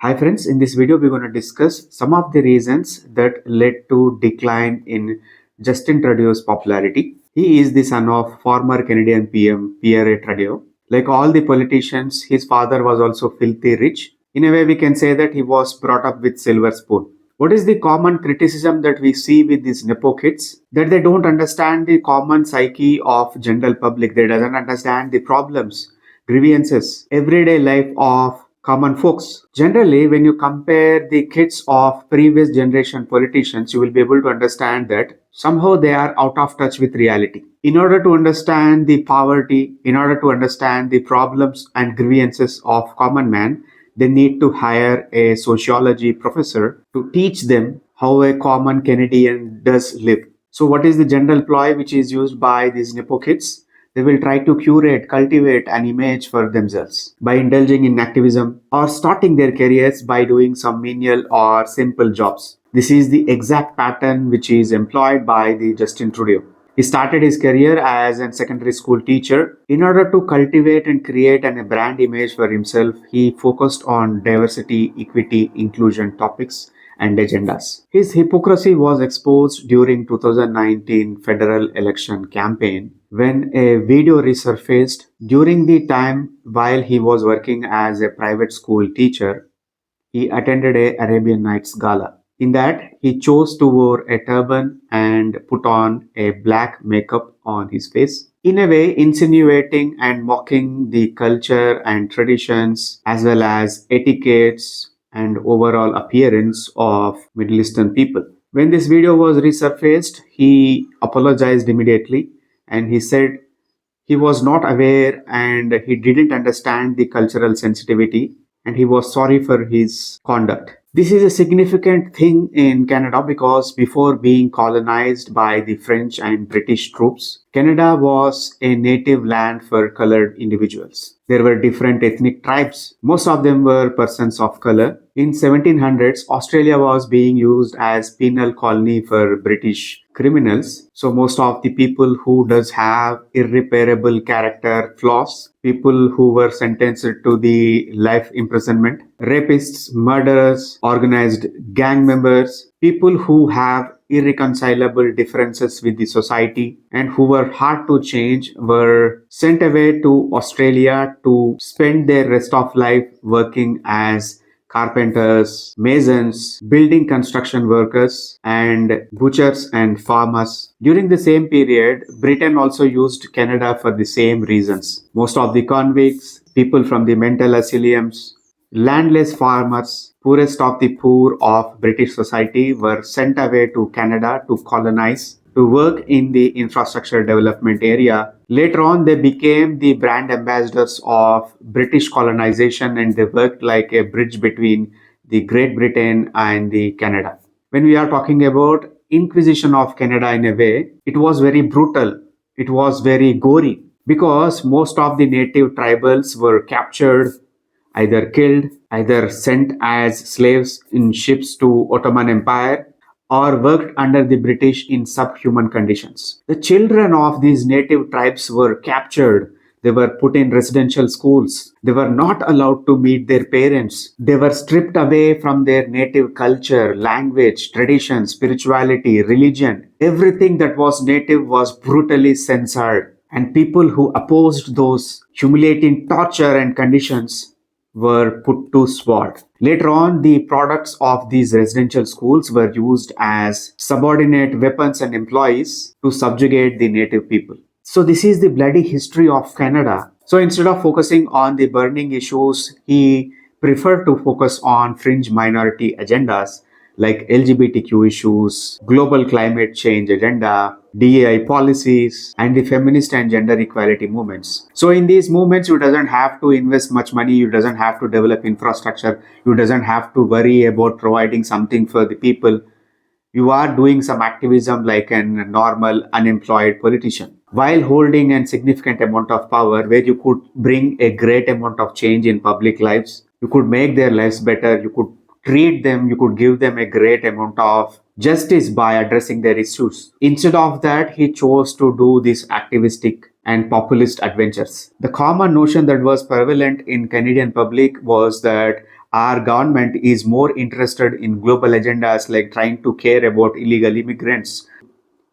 Hi friends, in this video we're going to discuss some of the reasons that led to decline in Justin Trudeau's popularity. He is the son of former Canadian PM Pierre Trudeau. Like all the politicians, his father was also filthy rich. In a way, we can say that he was brought up with silver spoon. What is the common criticism that we see with these Nepo kids? That they don't understand the common psyche of general public. They doesn't understand the problems, grievances, everyday life of common folks. Generally, when you compare the kids of previous generation politicians, you will be able to understand that somehow they are out of touch with reality. In order to understand the poverty, in order to understand the problems and grievances of common man, they need to hire a sociology professor to teach them how a common Canadian does live. So what is the general ploy which is used by these Nepo kids? They will try to curate, cultivate an image for themselves by indulging in activism or starting their careers by doing some menial or simple jobs. This is the exact pattern which is employed by the Justin Trudeau. He started his career as a secondary school teacher. In order to cultivate and create a brand image for himself, he focused on diversity, equity, inclusion topics and agendas. His hypocrisy was exposed during 2019 federal election campaign when a video resurfaced during the time while he was working as a private school teacher. He attended a Arabian Nights gala. In that, he chose to wear a turban and put on a black makeup on his face, in a way insinuating and mocking the culture and traditions as well as etiquettes and overall appearance of Middle Eastern people. When this video was resurfaced, he apologized immediately and he said he was not aware and he didn't understand the cultural sensitivity and he was sorry for his conduct. This is a significant thing in Canada because before being colonized by the French and British troops, Canada was a native land for colored individuals. There were different ethnic tribes. Most of them were persons of color. In 1700s, Australia was being used as penal colony for British criminals. So most of the people who does have irreparable character flaws, people who were sentenced to the life imprisonment, rapists, murderers, organized gang members, people who have irreconcilable differences with the society and who were hard to change were sent away to Australia to spend their rest of life working as carpenters, masons, building construction workers, and butchers and farmers. During the same period, Britain also used Canada for the same reasons. Most of the convicts, people from the mental asylums, landless farmers, poorest of the poor of British society were sent away to Canada to colonize, to work in the infrastructure development area. Later on, they became the brand ambassadors of British colonization and they worked like a bridge between the Great Britain and the Canada. When we are talking about Inquisition of Canada in a way, it was very brutal. It was very gory because most of the native tribals were captured, either killed, either sent as slaves in ships to Ottoman Empire, or worked under the British in subhuman conditions. The children of these native tribes were captured. They were put in residential schools. They were not allowed to meet their parents. They were stripped away from their native culture, language, tradition, spirituality, religion. Everything that was native was brutally censored. And people who opposed those humiliating torture and conditions were put to sword. Later on, the products of these residential schools were used as subordinate weapons and employees to subjugate the native people. So this is the bloody history of Canada. So instead of focusing on the burning issues, he preferred to focus on fringe minority agendas like LGBTQ issues, global climate change agenda, DEI policies, and the feminist and gender equality movements. So in these movements, you doesn't have to invest much money, you doesn't have to develop infrastructure, you doesn't have to worry about providing something for the people. You are doing some activism like a normal unemployed politician while holding a significant amount of power where you could bring a great amount of change in public lives. You could make their lives better. You could treat them, you could give them a great amount of justice by addressing their issues. Instead of that, he chose to do these activistic and populist adventures. The common notion that was prevalent in Canadian public was that our government is more interested in global agendas like trying to care about illegal immigrants,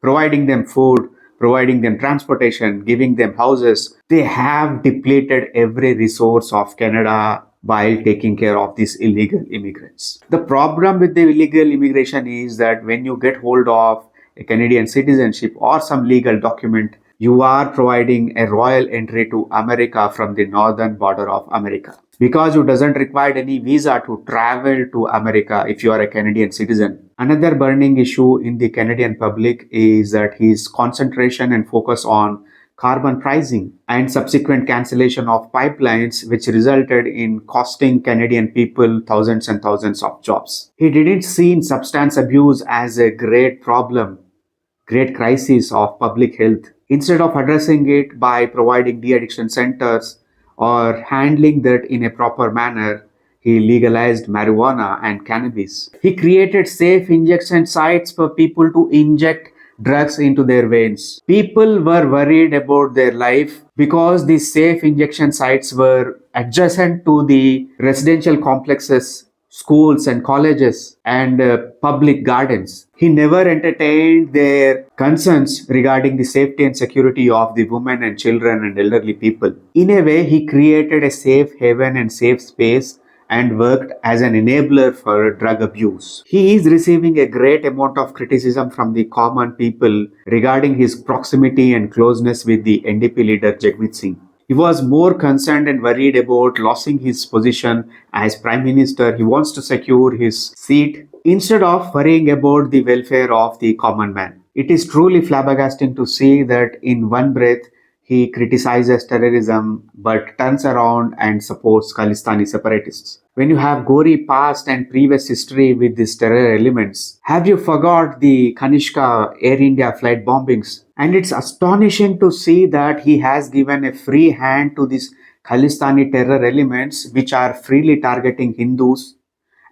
providing them food, providing them transportation, giving them houses. They have depleted every resource of Canada while taking care of these illegal immigrants. The problem with the illegal immigration is that when you get hold of a Canadian citizenship or some legal document, you are providing a royal entry to America from the northern border of America. Because you doesn't require any visa to travel to America if you are a Canadian citizen. Another burning issue in the Canadian public is that his concentration and focus on carbon pricing and subsequent cancellation of pipelines, which resulted in costing Canadian people thousands and thousands of jobs. He didn't see substance abuse as a great crisis of public health. Instead of addressing it by providing de-addiction centers or handling that in a proper manner, he legalized marijuana and cannabis. He created safe injection sites for people to inject drugs into their veins. People were worried about their life because these safe injection sites were adjacent to the residential complexes, schools and colleges and public gardens. He never entertained their concerns regarding the safety and security of the women and children and elderly people. In a way, he created a safe haven and safe space and worked as an enabler for drug abuse. He is receiving a great amount of criticism from the common people regarding his proximity and closeness with the NDP leader Jagmeet Singh. He was more concerned and worried about losing his position as Prime Minister. He wants to secure his seat instead of worrying about the welfare of the common man. It is truly flabbergasting to see that in one breath he criticizes terrorism but turns around and supports Khalistani separatists. When you have gory past and previous history with these terror elements, have you forgot the Kanishka Air India flight bombings? And it's astonishing to see that he has given a free hand to these Khalistani terror elements which are freely targeting Hindus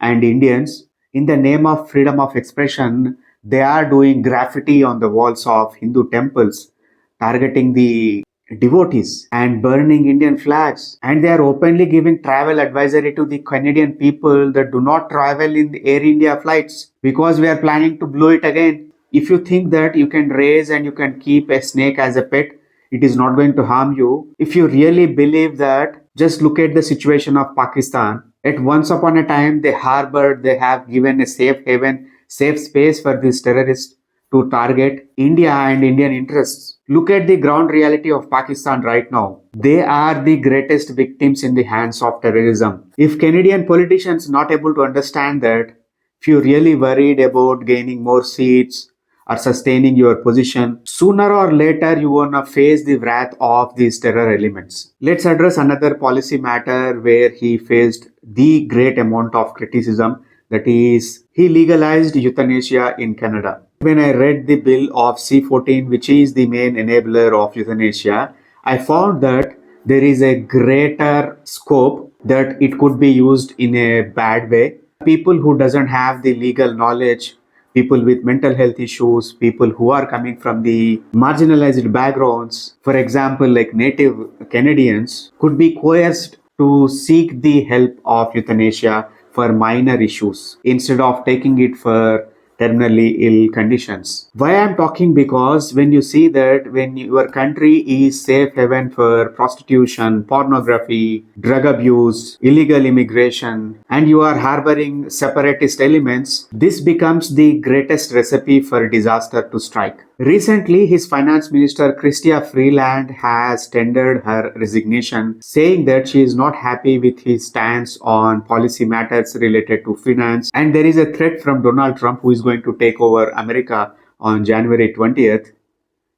and Indians. In the name of freedom of expression, they are doing graffiti on the walls of Hindu temples, targeting the devotees and burning Indian flags. And they are openly giving travel advisory to the Canadian people that do not travel in the Air India flights because we are planning to blow it again. If you think that you can raise and you can keep a snake as a pet, it is not going to harm you. If you really believe that, just look at the situation of Pakistan. At once upon a time, they have given a safe haven, safe space for these terrorists to target India and Indian interests. Look at the ground reality of Pakistan right now. They are the greatest victims in the hands of terrorism. If Canadian politicians not able to understand that, if you're really worried about gaining more seats or sustaining your position, sooner or later you wanna face the wrath of these terror elements. Let's address another policy matter where he faced the great amount of criticism, that is, he legalized euthanasia in Canada. When I read the bill of C-14, which is the main enabler of euthanasia, I found that there is a greater scope that it could be used in a bad way. People who doesn't have the legal knowledge, people with mental health issues, people who are coming from the marginalized backgrounds, for example, like Native Canadians, could be coerced to seek the help of euthanasia for minor issues instead of taking it for terminally ill conditions. Why I'm talking? Because when you see that when your country is safe haven for prostitution, pornography, drug abuse, illegal immigration, and you are harboring separatist elements, this becomes the greatest recipe for disaster to strike. Recently, his finance minister Chrystia Freeland has tendered her resignation, saying that she is not happy with his stance on policy matters related to finance. And there is a threat from Donald Trump, who is going to take over America on January 20th.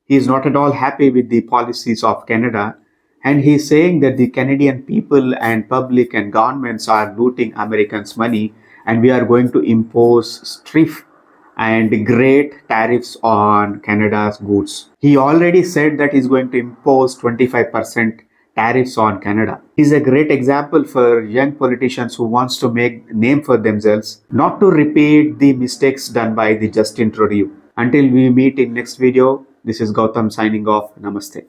He is not at all happy with the policies of Canada. And he is saying that the Canadian people and public and governments are looting Americans' money, and we are going to impose stiff and great tariffs on Canada's goods. He already said that he's going to impose 25% tariffs on Canada. He's a great example for young politicians who wants to make name for themselves, not to repeat the mistakes done by the Justin Trudeau. Until we meet in next video, this is Gautam signing off. Namaste.